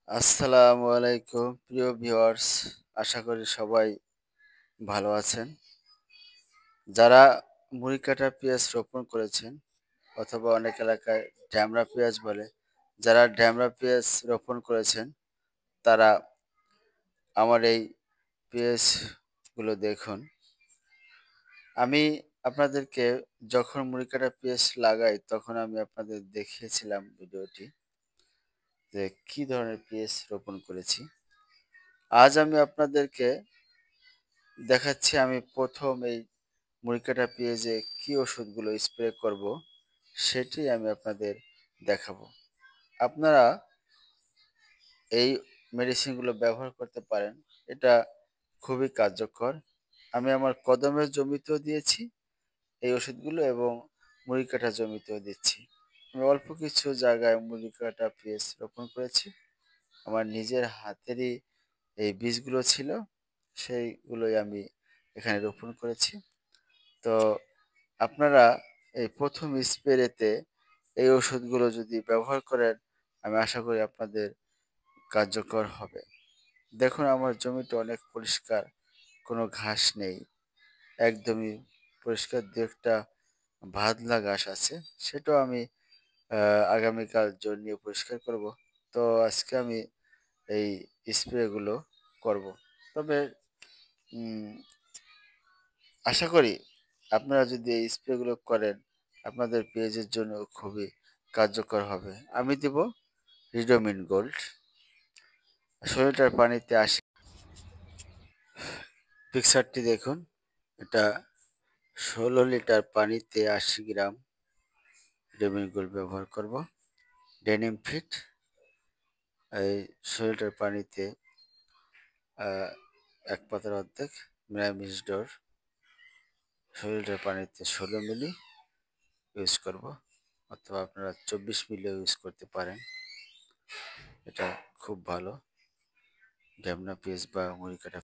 আসসালামু আলাইকুম প্রিয় ভিউয়ার্স, আশা করি সবাই ভালো আছেন। যারা মুড়ি কাটা পেঁয়াজ রোপণ করেছেন অথবা অনেক এলাকায় ঢ্যামরা পেঁয়াজ বলে, যারা ঢ্যামরা পেঁয়াজ রোপণ করেছেন তারা আমার এই পেঁয়াজগুলো দেখুন। আমি আপনাদেরকে যখন মুড়ি কাটা পেঁয়াজ লাগাই তখন আমি আপনাদের দেখিয়েছিলাম ভিডিওটি যে কী ধরনের পেঁয়াজ রোপণ করেছি। আজ আমি আপনাদেরকে দেখাচ্ছি আমি ১ম এই মুড়ি কাটা পেঁয়াজে কী ওষুধগুলো স্প্রে করব, সেটি আমি আপনাদের দেখাবো। আপনারা এই মেডিসিনগুলো ব্যবহার করতে পারেন। এটা খুবই কার্যকর। আমি আমার কদমের জমিতেও দিয়েছি এই ওষুধগুলো এবং মুড়ি কাটা জমিতেও দিচ্ছি। আমি অল্প কিছু জায়গায় মুড়ি কাটা পেঁয়াজ রোপণ করেছি। আমার নিজের হাতেরই এই বীজগুলো ছিল, সেইগুলোই আমি এখানে রোপণ করেছি। তো আপনারা এই ১ম স্প্রেতে এই ওষুধগুলো যদি ব্যবহার করেন, আমি আশা করি আপনাদের কার্যকর হবে। দেখুন আমার জমিটা অনেক পরিষ্কার, কোনো ঘাস নেই। একদমই পরিষ্কার ২-১ টা ভাদলা ঘাস আছে। সেটাও আমি আ আগামীকাল নিয়ে পরিষ্কার করব। তো আজকে আমি এই স্প্রেগুলো করব। তবে উম আশা করি আপনারা যদি এই স্প্রেগুলো করেন, আপনাদের পেঁয়াজের জন্য খুবই কার্যকর হবে। আমি দেব রিডোমিন গোল্ড। ১৬ লিটার পানিতে ৮০, পিকচারটি দেখুন। এটা ১৬ লিটার পানিতে ৮০ গ্রাম রিডোমিন গোল্ড ব্যবহার করব। ডেনিম ফিট এই ১৬ লিটার পানিতে আ ১ পাতার অর্ধেক মিরামিস ডোর ১৬ লিটার পানিতে ১৬ মিলি ইউজ করব, অথবা আপনারা ২৪ মিলিও ইউজ করতে পারেন। এটা খুব ভালো ঢ্যামনা পেঁয়াজ বা মুড়ি কাটা